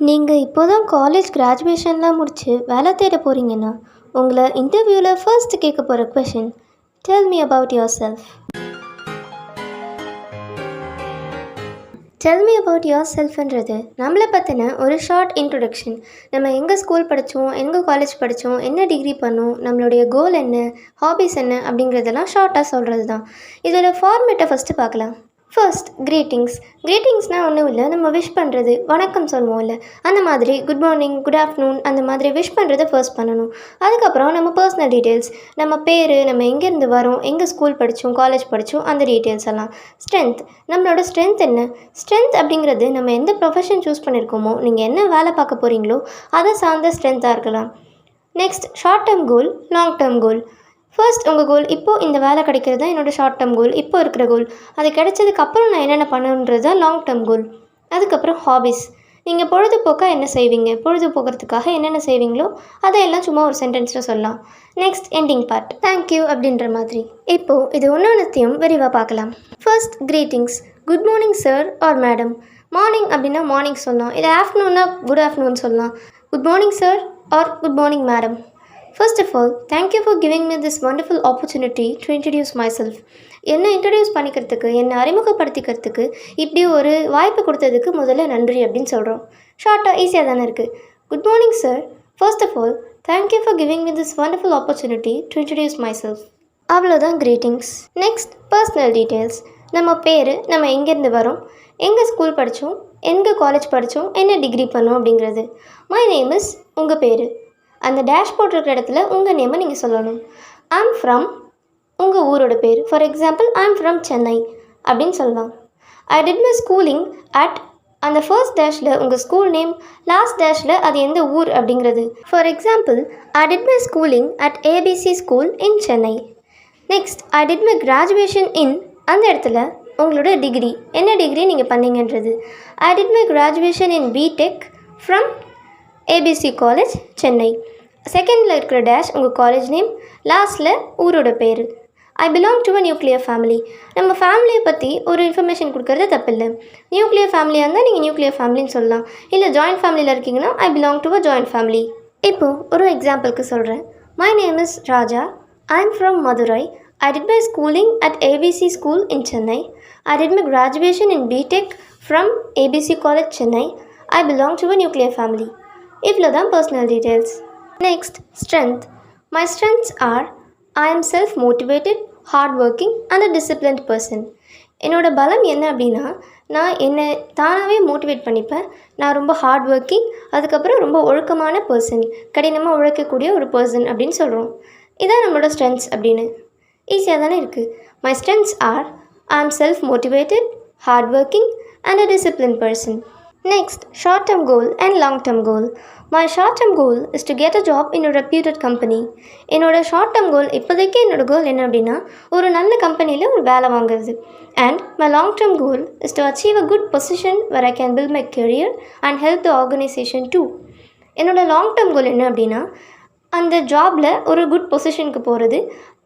நீங்கள் இப்போ தான் காலேஜ் கிராஜுவேஷன்லாம் முடித்து வேலை தேட போகிறீங்கன்னா உங்களை இன்டர்வியூவில் ஃபர்ஸ்ட் கேட்க போகிற question tell me about yourself. Tell me about your செல்ஃப்ன்றது நம்மளை பற்றின ஒரு ஷார்ட் இன்ட்ரொடக்ஷன். நம்ம எங்கே ஸ்கூல் படித்தோம், எங்கே காலேஜ் படித்தோம், என்ன டிகிரி பண்ணோம், நம்மளுடைய கோல் என்ன, ஹாபிஸ் என்ன அப்படிங்கிறதெல்லாம் ஷார்ட்டாக சொல்கிறது தான். இதோட ஃபார்மேட்டை ஃபஸ்ட்டு பார்க்கலாம். ஃபர்ஸ்ட் கிரீட்டிங்ஸ்னால் ஒன்றும் இல்லை, நம்ம விஷ் பண்ணுறது, வணக்கம் சொல்லுவோம்ல, அந்த மாதிரி குட் மார்னிங், குட் ஆஃப்டர்நூன் அந்த மாதிரி விஷ் பண்ணுறதை ஃபர்ஸ்ட் பண்ணணும். அதுக்கப்புறம் நம்ம பர்சனல் டீட்டெயில்ஸ், நம்ம பேர், நம்ம எங்கேருந்து வரோம், எங்கே ஸ்கூல் படித்தோம், காலேஜ் படித்தோம், அந்த டீட்டெயில்ஸ் எல்லாம். நம்மளோட ஸ்ட்ரென்த் என்ன, ஸ்ட்ரென்த் அப்படிங்கிறது நம்ம எந்த ப்ரொஃபஷன் சூஸ் பண்ணியிருக்கோமோ, நீங்கள் என்ன வேலை பார்க்க போகிறீங்களோ அதை சார்ந்த ஸ்ட்ரென்த்தாக இருக்கலாம். நெக்ஸ்ட் ஷார்ட் டேர்ம் கோல், லாங் டேர்ம் கோல். ஃபர்ஸ்ட் உங்கள் கோல், இப்போது இந்த வேலை கிடைக்கிறது தான் என்னோடய ஷார்ட் டேர்ம் கோல், இப்போ இருக்கிற கோல். அது கிடைச்சதுக்கப்புறம் நான் என்னென்ன பண்ணணுன்றது தான் லாங் டேர்ம் கோல். அதுக்கப்புறம் ஹாபிஸ், நீங்கள் பொழுதுபோக்காக என்ன செய்வீங்க, பொழுதுபோக்குறதுக்காக என்னென்ன செய்வீங்களோ அதையெல்லாம் சும்மா ஒரு சென்டென்ஸில் சொல்லலாம். நெக்ஸ்ட் எண்டிங் பார்ட், தேங்க்யூ அப்படின்ற மாதிரி. இப்போது இது ஒன்றொன்றுத்தையும் விரிவாக பார்க்கலாம். First greetings, good morning sir or madam. Morning அப்படின்னா மார்னிங் சொல்லலாம், இல்லை ஆஃப்டர்நூன்னா குட் ஆஃப்டர்நூன் சொல்லலாம். Good morning sir or good morning madam. First of all, thank you for giving me this wonderful opportunity to introduce myself. என்னை introduce பண்ணிக்கிறதுக்கு, என்னை அறிமுகப்படுத்திக்கிறதுக்கு இப்படி ஒரு வாய்ப்பு கொடுத்ததுக்கு முதல்ல நன்றி அப்படின்னு சொல்கிறோம். ஷார்ட்டாக ஈஸியாக தானே இருக்குது. Good morning sir, first of all thank you for giving me this wonderful opportunity to introduce myself. அவ்வளோதான் கிரீட்டிங்ஸ். நெக்ஸ்ட் பர்சனல் டீட்டெயில்ஸ், நம்ம பேர், நம்ம எங்கேருந்து வரோம், எங்கே ஸ்கூல் படித்தோம், எங்கே காலேஜ் படித்தோம், என்ன டிகிரி பண்ணோம் அப்படிங்கிறது. மை நேம் இஸ், உங்கள் பேர், அந்த டேஷ்போர்ட் இருக்கிற இடத்துல உங்கள் நேமை நீங்கள் சொல்லணும். ஐம் ஃப்ரம், உங்கள் ஊரோட பேர். For example I'm from Chennai அப்படின்னு சொல்லலாம். I did my schooling at, அந்த ஃபர்ஸ்ட் டேஷில் உங்கள் ஸ்கூல் நேம், லாஸ்ட் டேஷில் அது எந்த ஊர் அப்படிங்கிறது. For example I did my schooling at ABC school in Chennai. Next I did my graduation in, அந்த இடத்துல உங்களோட டிகிரி, என்ன டிகிரி நீங்கள் பண்ணீங்கன்றது. I did my graduation in BTech from ABC college Chennai. செகண்டில் இருக்கிற டேஷ் உங்கள் காலேஜ் நேம், லாஸ்ட்டில் ஊரோட பேர். ஐ belong to a nuclear family. நம்ம ஃபேமிலியை பற்றி ஒரு இன்ஃபர்மேஷன் கொடுக்கறது தப்பில்லை. நியூக்ளியர் ஃபேமிலியாக இருந்தால் நீங்கள் நியூக்ளியர் ஃபேமிலின்னு சொல்லலாம். இல்லை ஜாயின்ட் ஃபேமிலியில் இருக்கீங்கன்னா I belong to a joint family. இப்போது ஒரு எக்ஸாம்பிளுக்கு சொல்கிறேன். My name is Raja, I am from Madurai. I did my schooling at ABC school in Chennai. I did my graduation in BTech from ABC college Chennai. I belong to a nuclear family. இவ்வளோதான் personal details. Next strength. My strengths are, I am self motivated, hard working and a disciplined person. என்னோடய பலம் என்ன அப்படின்னா, நான் என்னை தானாகவே motivate பண்ணிப்பேன். நான் ரொம்ப ஹார்ட் ஒர்க்கிங், அதுக்கப்புறம் ரொம்ப ஒழுக்கமான பர்சன், கடினமாக உழைக்கக்கூடிய ஒரு பர்சன் அப்படின்னு சொல்கிறோம். இதான் நம்மளோட ஸ்ட்ரென்த்ஸ் அப்படின்னு. ஈஸியாக தானே இருக்குது. My strengths are, I am self motivated, hard working and a disciplined person. Next, short-term goal and long-term goal. My short-term goal is to get a job in a reputed company. என்னோட short-term கோல், இப்போதைக்கு என்னோடய கோல் என்ன அப்படின்னா, ஒரு நல்ல கம்பெனியில் ஒரு வேலை வாங்குறது. And my long-term goal is to achieve a good position where I can build my career and help the organization too. என்னோட லாங்-டேர்ம் கோல் என்ன அப்படின்னா, அந்த ஜாபில் ஒரு குட் பொசிஷனுக்கு போகிறது,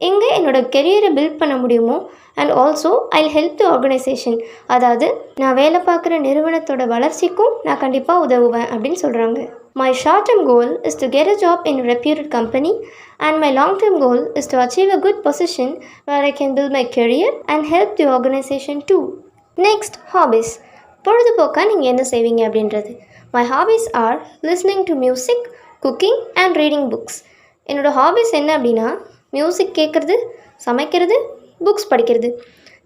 எங்கே என்னோடய கெரியரை பில்ட் பண்ண முடியுமோ, and also I help the organisation. அதாவது நான் வேலை பார்க்குற நிறுவனத்தோட வளர்ச்சிக்கும் நான் கண்டிப்பாக உதவுவேன் அப்படின்னு சொல்கிறாங்க. My short term goal is to get a job in reputed company and my long term goal is to achieve a good position where I can build my career and help the organisation too. Next hobbies. பொழுதுபோக்காக நீங்கள் என்ன செய்வீங்க அப்படின்றது. My hobbies are listening to music, cooking and reading books. என்னோடய hobbies என்ன அப்படின்னா, music கேட்குறது, சமைக்கிறது, புக்ஸ் படிக்கிறது.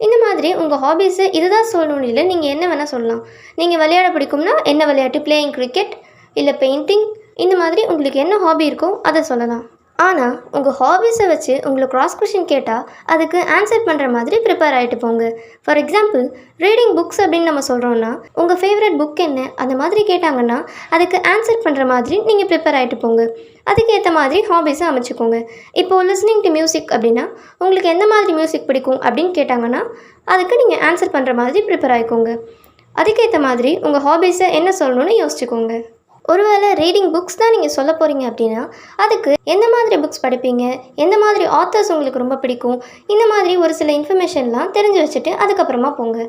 இந்த மாதிரி உங்கள் ஹாபிஸு இதுதான் சொல்லணும் இல்லை, நீங்கள் என்ன வேணால் சொல்லலாம். நீங்கள் விளையாட பிடிக்கும்னா என்ன விளையாட்டு, பிளேயிங் கிரிக்கெட் இல்லை பெயிண்டிங், இந்த மாதிரி உங்களுக்கு என்ன ஹாபி இருக்கோ அதை சொல்லலாம். ஆனால் உங்கள் ஹாபிஸை வச்சு உங்களை க்ராஸ் கொஷின் கேட்டால் அதுக்கு ஆன்சர் பண்ணுற மாதிரி ப்ரிப்பேர் ஆகிட்டு போங்க. ஃபார் எக்ஸாம்பிள் ரீடிங் புக்ஸ் அப்படின்னு நம்ம சொல்கிறோன்னா, உங்கள் ஃபேவரட் புக் என்ன அந்த மாதிரி கேட்டாங்கன்னா அதுக்கு ஆன்சர் பண்ணுற மாதிரி நீங்கள் ப்ரிப்பேர் ஆகிட்டு போங்க. அதுக்கேற்ற மாதிரி ஹாபிஸை அமைச்சிக்கோங்க. இப்போது லிஸ்னிங் டு மியூசிக் அப்படின்னா, உங்களுக்கு எந்த மாதிரி மியூசிக் பிடிக்கும் அப்படின்னு கேட்டாங்கன்னா அதுக்கு நீங்கள் ஆன்சர் பண்ணுற மாதிரி ப்ரிப்பேர் ஆகிக்கோங்க. அதுக்கேற்ற மாதிரி உங்கள் ஹாபிஸை என்ன சொல்லணும்னு யோசிச்சுக்கோங்க. ஒருவேளை ரீடிங் புக்ஸ் தான் நீங்கள் சொல்ல போகிறீங்க அப்படின்னா அதுக்கு எந்த மாதிரி புக்ஸ் படிப்பீங்க, எந்த மாதிரி ஆத்தர்ஸ் உங்களுக்கு ரொம்ப பிடிக்கும், இந்த மாதிரி ஒரு சில இன்ஃபர்மேஷன்லாம் தெரிஞ்சு வச்சுட்டு அதுக்கப்புறமா போங்க.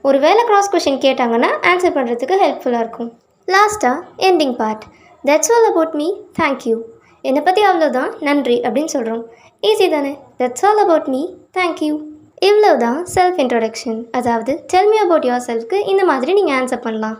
ஒரு வேளை க்ராஸ் கொஷின் கேட்டாங்கன்னா ஆன்சர் பண்ணுறதுக்கு ஹெல்ப்ஃபுல்லாக இருக்கும். லாஸ்ட்டாக ending part. That's all about me, thank you. என்னை பற்றி அவ்வளோதான், நன்றி அப்படின்னு சொல்கிறோம். ஈஸி தானே? That's all about me, thank you. இவ்வளோ தான் செல்ஃப் இன்ட்ரொடக்ஷன். அதாவது டெல் மீ அபவுட் யுவர் செல்ஃப்க்கு இந்த மாதிரி நீங்கள் ஆன்சர் பண்ணலாம்.